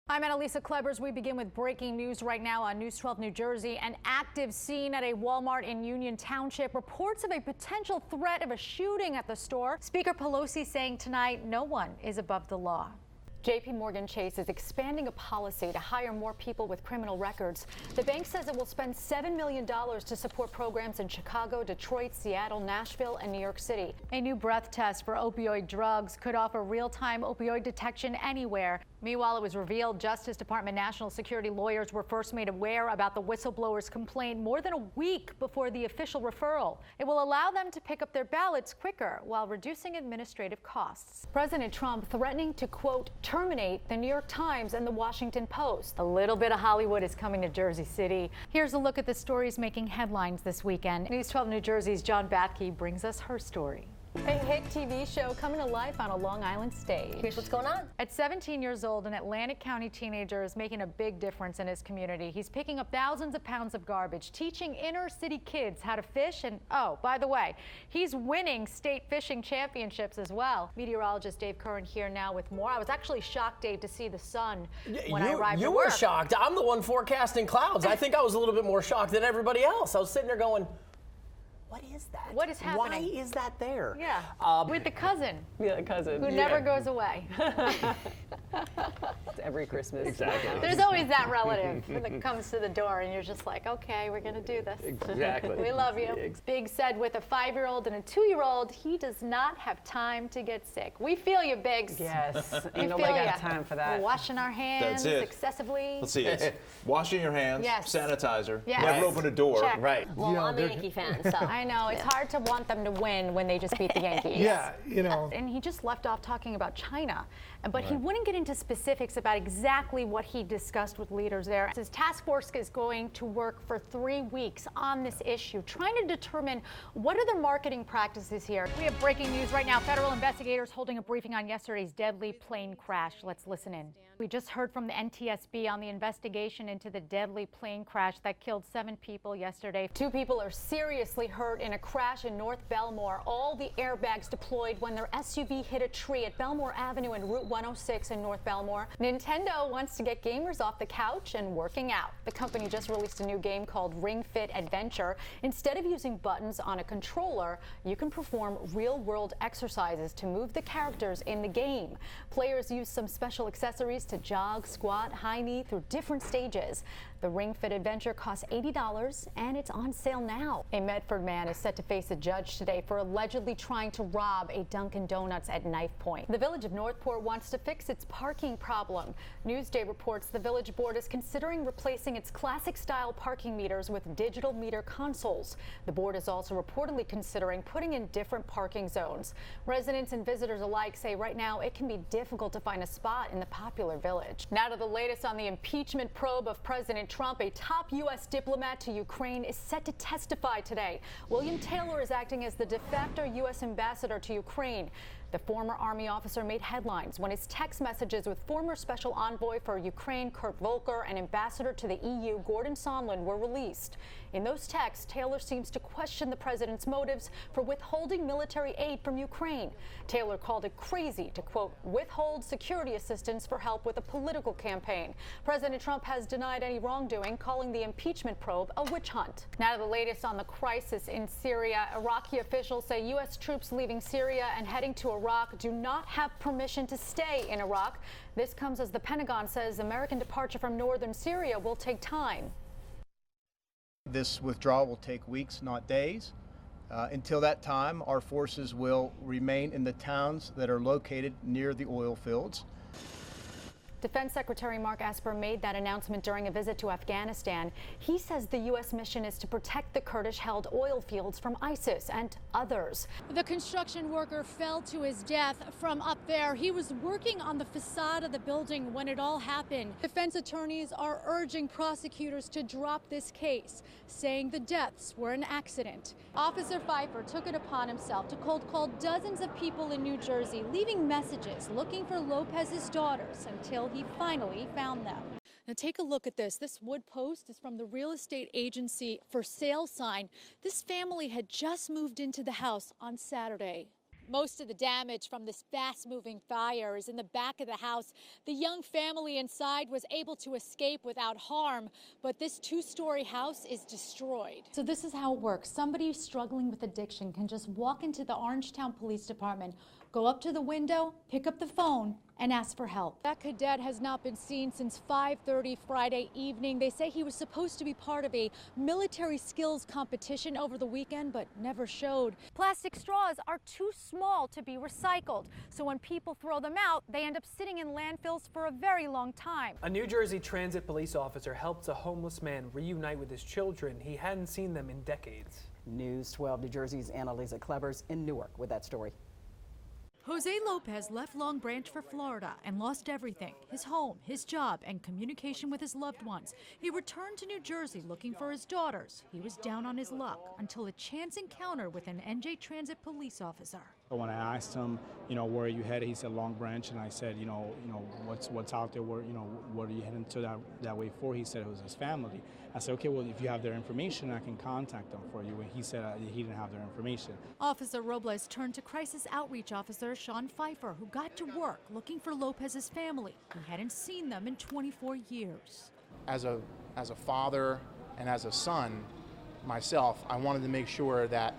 I'm Annalisa Klebers. We begin with breaking news right now on News 12 New Jersey. An active scene at a Walmart in Union Township. Reports of a potential threat of a shooting at the store. Speaker Pelosi saying tonight no one is above the law. JP Morgan Chase is expanding a policy to hire more people with criminal records. The bank says it will spend $7 million to support programs in Chicago, Detroit, Seattle, Nashville, and New York City. A new breath test for opioid drugs could offer real-time opioid detection anywhere. Meanwhile, it was revealed Justice Department national security lawyers were first made aware about the whistleblower's complaint more than a week before the official referral. It will allow them to pick up their ballots quicker while reducing administrative costs. President Trump threatening to, quote, terminate the New York Times and the Washington Post. A little bit of Hollywood is coming to Jersey City. Here's a look at the stories making headlines this weekend. News 12 New Jersey's John Bathke brings us her story. A hit TV show coming to life on a Long Island stage. Here's what's going on. At 17 years old, an Atlantic County teenager is making a big difference in his community. He's picking up thousands of pounds of garbage, teaching inner city kids how to fish, and oh, by the way, he's winning state fishing championships as well. Meteorologist Dave Curran here now with more. I was actually shocked, Dave, to see the sun when I arrived You at were work. shocked. I'm the one forecasting clouds. I think I was a little bit more shocked than everybody else. I was sitting there going, what is that? What is happening? Why is that there? Yeah, with the cousin. Yeah, cousin. Who never goes away. It's every Christmas. Exactly. There's always that relative that comes to the door and you're just like, okay, we're going to do this. Exactly. We love you. Big said with a 5-year-old and a 2-year-old, he does not have time to get sick. We feel you, Biggs. Yes. We Ain't nobody feel got ya. time for that. We're washing our hands That's it. excessively. Let's see, it's washing your hands, Yes. sanitizer, Yes. never open a door. Check. Right. Well, I'm a Yankee fan, so. I know. It's hard to want them to win when they just beat the Yankees. Yeah, you know. And he just left off talking about China, but he wouldn't get into specifics about exactly what he discussed with leaders there. His task force is going to work for 3 weeks on this issue, trying to determine what are the marketing practices here. We have breaking news right now. Federal investigators holding a briefing on yesterday's deadly plane crash. Let's listen in. We just heard from the NTSB on the investigation into the deadly plane crash that killed 7 people yesterday. 2 people are seriously hurt in a crash in North Belmore. All the airbags deployed when their SUV hit a tree at Belmore Avenue and Route 106 in North Belmore. Nintendo wants to get gamers off the couch and working out. The company just released a new game called Ring Fit Adventure. Instead of using buttons on a controller, you can perform real-world exercises to move the characters in the game. Players use some special accessories to jog, squat, high knee through different stages. The Ring Fit Adventure costs $80 and it's on sale now. A Medford man is set to face a judge today for allegedly trying to rob a Dunkin' Donuts at knife point. The village of Northport wants to fix its parking problem. Newsday reports the village board is considering replacing its classic style parking meters with digital meter consoles. The board is also reportedly considering putting in different parking zones. Residents and visitors alike say right now it can be difficult to find a spot in the popular village. Now to the latest on the impeachment probe of President Trump. A top U.S. diplomat to Ukraine is set to testify today. William Taylor is acting as the de facto U.S. ambassador to Ukraine. The former Army officer made headlines when his text messages with former special envoy for Ukraine, Kurt Volker, and ambassador to the EU, Gordon Sondland, were released. In those texts, Taylor seems to question the president's motives for withholding military aid from Ukraine. Taylor called it crazy to, quote, withhold security assistance for help with a political campaign. President Trump has denied any wrongdoing, calling the impeachment probe a witch hunt. Now to the latest on the crisis in Syria. Iraqi officials say U.S. troops leaving Syria and heading to Iraq do not have permission to stay in Iraq. This comes as the Pentagon says American departure from northern Syria will take time. This withdrawal will take weeks, not days. Until that time, our forces will remain in the towns that are located near the oil fields. Defense Secretary Mark Esper made that announcement during a visit to Afghanistan. He says the U.S. mission is to protect the Kurdish-held oil fields from ISIS and others. The construction worker fell to his death from up there. He was working on the facade of the building when it all happened. Defense attorneys are urging prosecutors to drop this case, saying the deaths were an accident. Officer Pfeiffer took it upon himself to cold call dozens of people in New Jersey, leaving messages looking for Lopez's daughters until he finally found them. Now take a look at this. This wood post is from the real estate agency for sale sign. This family had just moved into the house on Saturday. Most of the damage from this fast-moving fire is in the back of the house. The young family inside was able to escape without harm, but this two-story house is destroyed. So this is how it works. Somebody struggling with addiction can just walk into the Orangetown Police Department, go up to the window, pick up the phone, and ask for help. That cadet has not been seen since 5:30 Friday evening. They say he was supposed to be part of a military skills competition over the weekend, but never showed. Plastic straws are too small to be recycled, so when people throw them out, they end up sitting in landfills for a very long time. A New Jersey transit police officer helped a homeless man reunite with his children. He hadn't seen them in decades. News 12 New Jersey's Annalisa Klebers in Newark with that story. Jose Lopez left Long Branch for Florida and lost everything, his home, his job, and communication with his loved ones. He returned to New Jersey looking for his daughters. He was down on his luck until a chance encounter with an NJ Transit police officer. When I asked him, where are you headed? He said Long Branch, and I said, what's out there? Where, what are you heading to that way for? He said it was his family. I said, okay, well, if you have their information, I can contact them for you. And he said he didn't have their information. Officer Robles turned to crisis outreach officer Sean Pfeiffer, who got to work looking for Lopez's family. He hadn't seen them in 24 years. As a father and as a son myself, I wanted to make sure that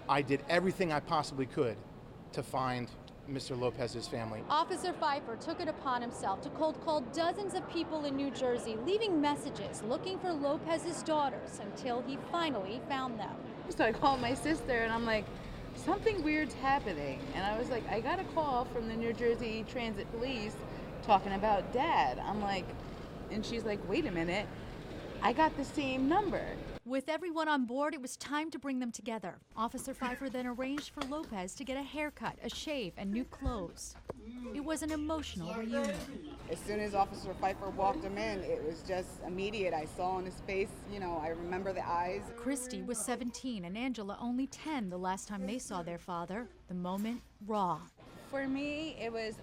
I did everything I possibly could to find Mr. Lopez's family. Officer Pfeiffer took it upon himself to cold call dozens of people in New Jersey, leaving messages looking for Lopez's daughters until he finally found them. So I called my sister and I'm like, something weird's happening. And I was like, I got a call from the New Jersey Transit Police talking about Dad. I'm like, and she's like, wait a minute, I got the same number. With everyone on board, it was time to bring them together. Officer Pfeiffer then arranged for Lopez to get a haircut, a shave, and new clothes. It was an emotional reunion. As soon as Officer Pfeiffer walked him in, it was just immediate. I saw on his face, I remember the eyes. Christy was 17 and Angela only 10 the last time they saw their father. The moment, raw. For me,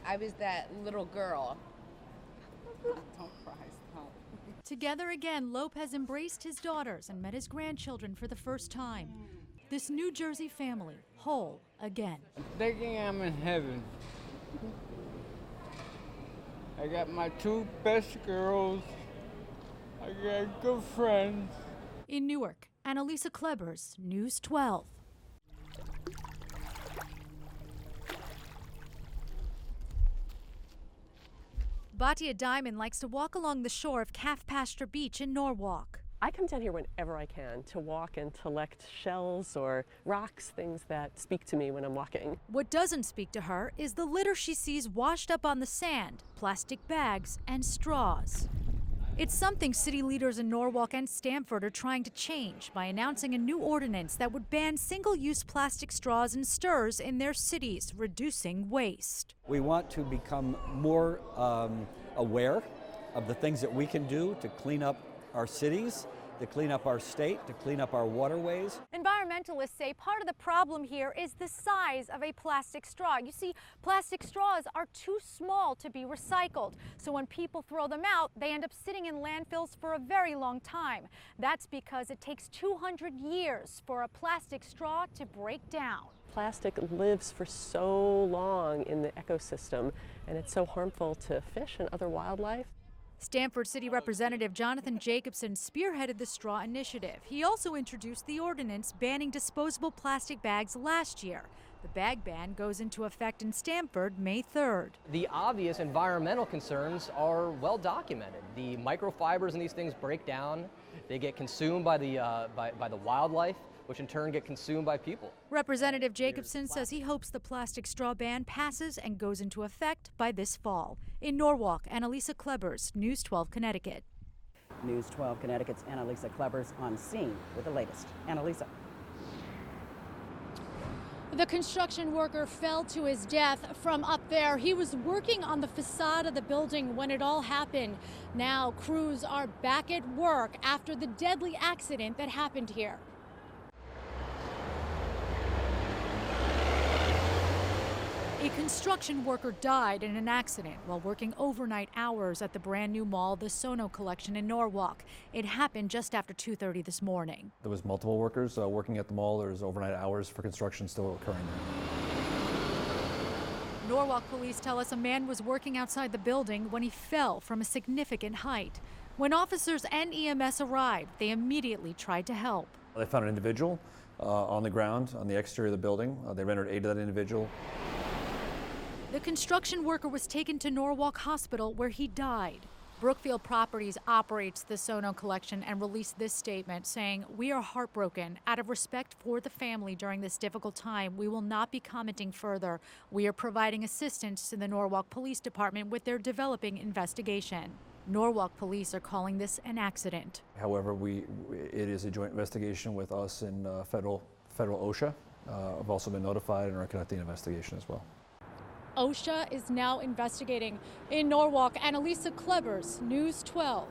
I was that little girl. Don't cry, stop. Together again, Lopez embraced his daughters and met his grandchildren for the first time. This New Jersey family, whole again. I'm thinking I'm in heaven. I got my two best girls. I got good friends. In Newark, Annalisa Klebers, News 12. Batia Diamond likes to walk along the shore of Calf Pasture Beach in Norwalk. I come down here whenever I can to walk and collect shells or rocks, things that speak to me when I'm walking. What doesn't speak to her is the litter she sees washed up on the sand, plastic bags, and straws. It's something city leaders in Norwalk and Stamford are trying to change by announcing a new ordinance that would ban single-use plastic straws and stirrers in their cities, reducing waste. We want to become more aware of the things that we can do to clean up our cities, to clean up our state, to clean up our waterways. Environmentalists say part of the problem here is the size of a plastic straw. You see, plastic straws are too small to be recycled, so when people throw them out, they end up sitting in landfills for a very long time. That's because it takes 200 years for a plastic straw to break down. Plastic lives for so long in the ecosystem, and it's so harmful to fish and other wildlife. Stamford City Representative Jonathan Jacobson spearheaded the straw initiative. He also introduced the ordinance banning disposable plastic bags last year. The bag ban goes into effect in Stamford May 3rd. The obvious environmental concerns are well documented. The microfibers in these things break down. They get consumed by the wildlife, which in turn get consumed by people. Representative Jacobson says he hopes the plastic straw ban passes and goes into effect by this fall. In Norwalk, Annalisa Klebers, News 12 Connecticut. News 12 Connecticut's Annalisa Klebers on scene with the latest. Annalisa. The construction worker fell to his death from up there. He was working on the facade of the building when it all happened. Now crews are back at work after the deadly accident that happened here. A construction worker died in an accident while working overnight hours at the brand new mall, the Sono Collection in Norwalk. It happened just after 2:30 this morning. There was multiple workers working at the mall. There's overnight hours for construction still occurring there. Norwalk police tell us a man was working outside the building when he fell from a significant height. When officers and EMS arrived, they immediately tried to help. They found an individual on the ground on the exterior of the building. They rendered aid to that individual. The construction worker was taken to Norwalk Hospital where he died. Brookfield Properties operates the Sono collection and released this statement saying, "We are heartbroken. Out of respect for the family during this difficult time, we will not be commenting further. We are providing assistance to the Norwalk Police Department with their developing investigation." Norwalk police are calling this an accident. However, it is a joint investigation with us and federal OSHA. I've also been notified and are conducting an investigation as well. OSHA is now investigating. In Norwalk, Annalisa Klebers, News 12.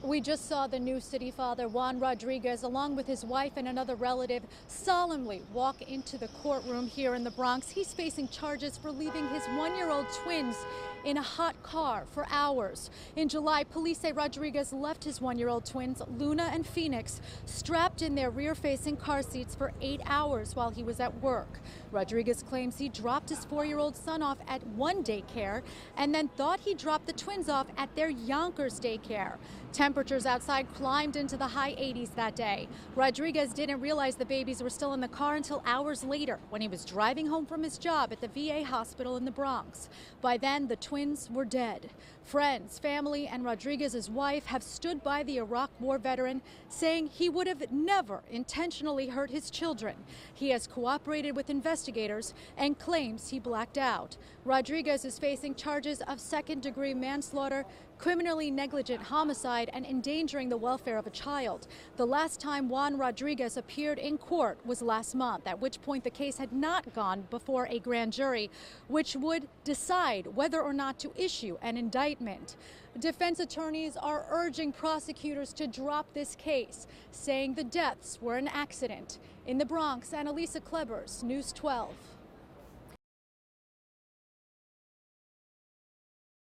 We just saw the new city father, Juan Rodriguez, along with his wife and another relative, solemnly walk into the courtroom here in the Bronx. He's facing charges for leaving his one-year-old twins in a hot car for hours. In July, police say Rodriguez left his one-year-old twins, Luna and Phoenix, strapped in their rear-facing car seats for 8 hours while he was at work. Rodriguez claims he dropped his 4-year-old son off at one daycare and then thought he dropped the twins off at their Yonkers daycare. Temperatures outside climbed into the high 80s that day. Rodriguez didn't realize the babies were still in the car until hours later when he was driving home from his job at the VA hospital in the Bronx. By then, the twins were dead. Friends, family, and Rodriguez's wife have stood by the Iraq War veteran, saying he would have never intentionally hurt his children. He has cooperated with investigators and claims he blacked out. Rodriguez is facing charges of second-degree manslaughter, criminally negligent homicide, and endangering the welfare of a child. The last time Juan Rodriguez appeared in court was last month, at which point the case had not gone before a grand jury, which would decide whether or not to issue an indictment. Defense attorneys are urging prosecutors to drop this case, saying the deaths were an accident. In the Bronx, Annalisa Klebers, News 12.